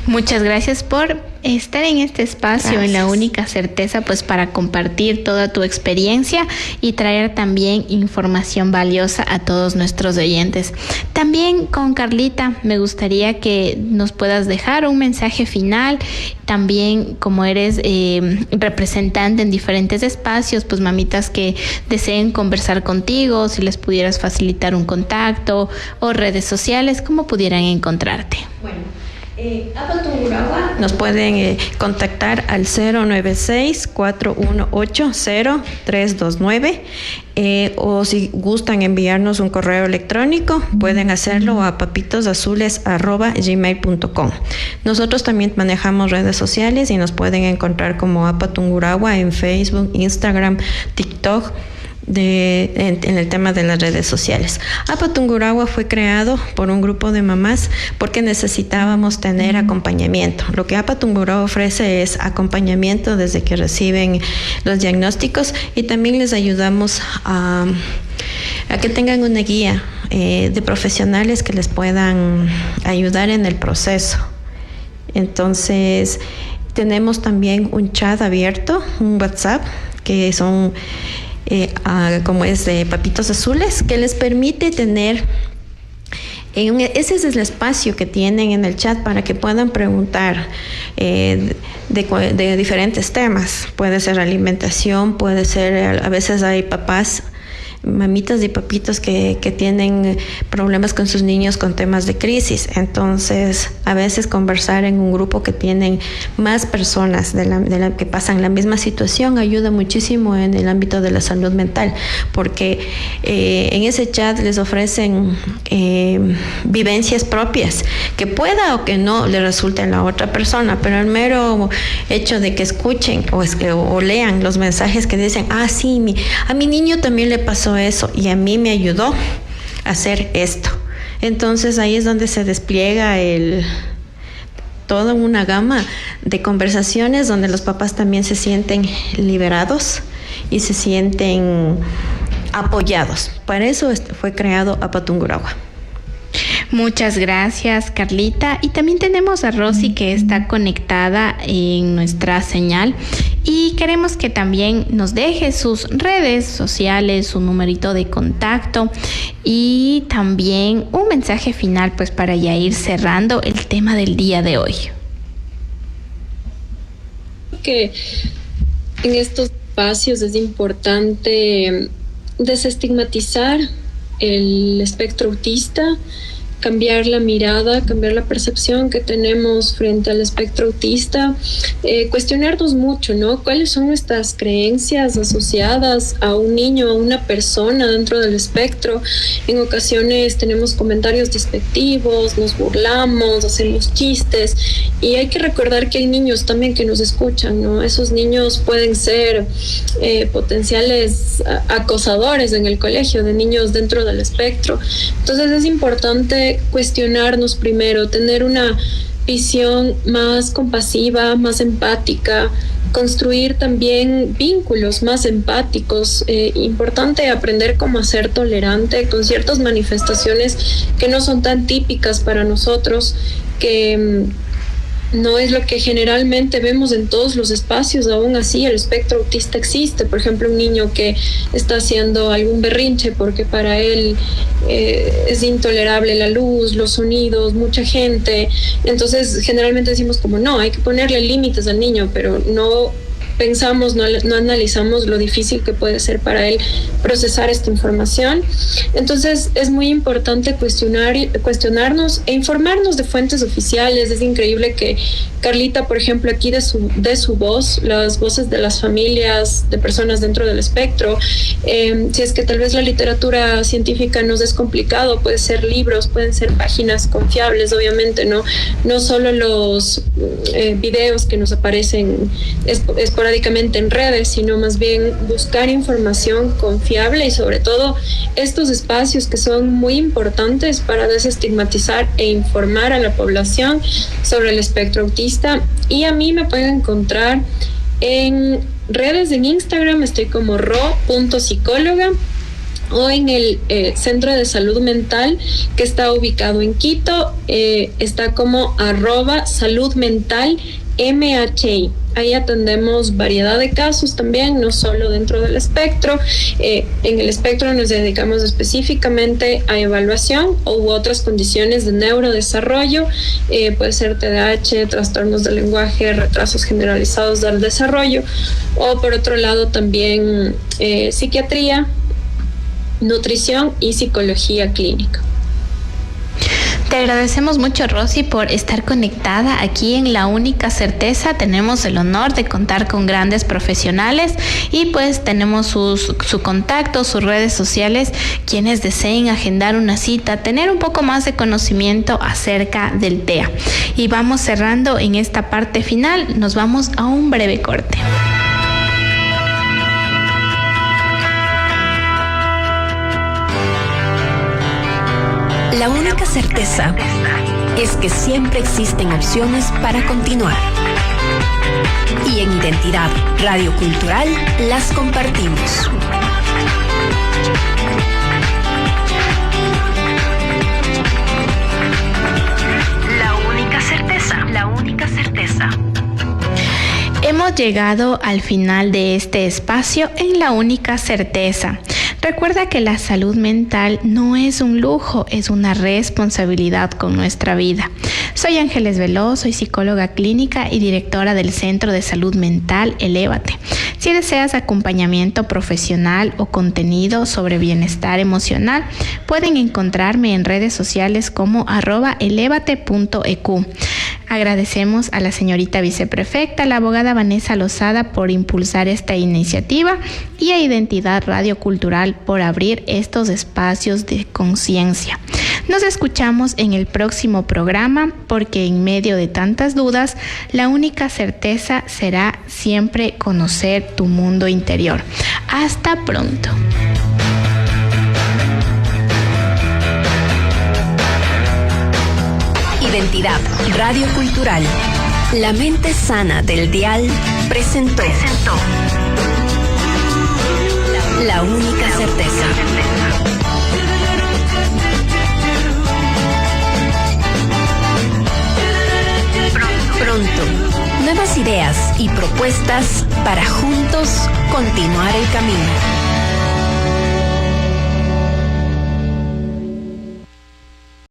Muchas gracias por estar en este espacio. Gracias. En La Única Certeza, pues para compartir toda tu experiencia y traer también información valiosa a todos nuestros oyentes. También con Carlita me gustaría que nos puedas dejar un mensaje final. También, como eres representante en diferentes espacios, pues mamitas que deseen conversar contigo, si les pudieras facilitar un contacto o redes sociales, ¿cómo pudieran encontrarte? Bueno, Apatungurahua nos pueden contactar al 096-4180-329, o si gustan enviarnos un correo electrónico pueden hacerlo a papitosazules@gmail.com. Nosotros también manejamos redes sociales y nos pueden encontrar como Apatungurahua en Facebook, Instagram, TikTok, en el tema de las redes sociales. Apatungurahua fue creado por un grupo de mamás porque necesitábamos tener acompañamiento. Lo que Apatungurahua ofrece es acompañamiento desde que reciben los diagnósticos, y también les ayudamos a que tengan una guía de profesionales que les puedan ayudar en el proceso. Entonces, tenemos también un chat abierto, un WhatsApp, que son como es de Papitos Azules, que les permite tener ese es el espacio que tienen en el chat para que puedan preguntar de diferentes temas. Puede ser alimentación, puede ser, a veces hay papás, mamitas y papitos que tienen problemas con sus niños con temas de crisis. Entonces, a veces conversar en un grupo que tienen más personas que pasan la misma situación ayuda muchísimo en el ámbito de la salud mental, porque en ese chat les ofrecen vivencias propias que pueda o que no le resulte a la otra persona, pero el mero hecho de que escuchen o lean los mensajes que dicen, sí, a mi niño también le pasó eso y a mí me ayudó a hacer esto. Entonces ahí es donde se despliega toda una gama de conversaciones donde los papás también se sienten liberados y se sienten apoyados. Para eso fue creado Apatungurahua. Muchas gracias, Carlita. Y también tenemos a Rosy, que está conectada en nuestra señal, y queremos que también nos deje sus redes sociales, su numerito de contacto y también un mensaje final, pues, para ya ir cerrando el tema del día de hoy. Que en estos espacios es importante desestigmatizar el espectro autista, cambiar la mirada, cambiar la percepción que tenemos frente al espectro autista, cuestionarnos mucho, ¿no? ¿Cuáles son nuestras creencias asociadas a un niño, a una persona dentro del espectro? En ocasiones tenemos comentarios despectivos, nos burlamos, hacemos chistes, y hay que recordar que hay niños también que nos escuchan, ¿no? Esos niños pueden ser potenciales acosadores en el colegio, de niños dentro del espectro. Entonces es importante cuestionarnos primero, tener una visión más compasiva, más empática, construir también vínculos más empáticos. Importante aprender cómo ser tolerante con ciertas manifestaciones que no son tan típicas para nosotros, que no es lo que generalmente vemos en todos los espacios. Aún así, el espectro autista existe. Por ejemplo, un niño que está haciendo algún berrinche porque para él es intolerable la luz, los sonidos, mucha gente. Entonces, generalmente decimos como, no, hay que ponerle límites al niño, pero no pensamos, no analizamos lo difícil que puede ser para él procesar esta información. Entonces es muy importante cuestionarnos e informarnos de fuentes oficiales. Es increíble que Carlita, por ejemplo, aquí de su voz, las voces de las familias, de personas dentro del espectro, si es que tal vez la literatura científica nos es complicado, puede ser libros, pueden ser páginas confiables, obviamente, no solo los videos que nos aparecen esporádicamente en redes, sino más bien buscar información confiable, y sobre todo estos espacios que son muy importantes para desestigmatizar e informar a la población sobre el espectro autista. Y a mí me pueden encontrar en redes, en Instagram estoy como ro.psicóloga, o en el Centro de Salud Mental, que está ubicado en Quito, está como @saludmentalmhi. Ahí atendemos variedad de casos también, no solo dentro del espectro. En el espectro nos dedicamos específicamente a evaluación u otras condiciones de neurodesarrollo. Puede ser TDAH, trastornos del lenguaje, retrasos generalizados del desarrollo, o por otro lado también psiquiatría, nutrición y psicología clínica. Te agradecemos mucho, Rosy, por estar conectada aquí en La Única Certeza. Tenemos el honor de contar con grandes profesionales y pues tenemos su contacto, sus redes sociales, quienes deseen agendar una cita, tener un poco más de conocimiento acerca del TEA. Y vamos cerrando en esta parte final, nos vamos a un breve corte. La única certeza es que siempre existen opciones para continuar. Y en Identidad Radio Cultural las compartimos. La única certeza. La única certeza. Hemos llegado al final de este espacio en La Única Certeza. Recuerda que la salud mental no es un lujo, es una responsabilidad con nuestra vida. Soy Ángeles Veloz, soy psicóloga clínica y directora del Centro de Salud Mental Elévate. Si deseas acompañamiento profesional o contenido sobre bienestar emocional, pueden encontrarme en redes sociales como @elevate.eq. Agradecemos a la señorita viceprefecta, la abogada Vanessa Lozada, por impulsar esta iniciativa y a Identidad Radio Cultural por abrir estos espacios de conciencia. Nos escuchamos en el próximo programa, porque en medio de tantas dudas, la única certeza será siempre conocer tu mundo interior. Hasta pronto. Identidad Radio Cultural. La mente sana del dial presentó La única certeza. Pronto, nuevas ideas y propuestas para juntos continuar el camino.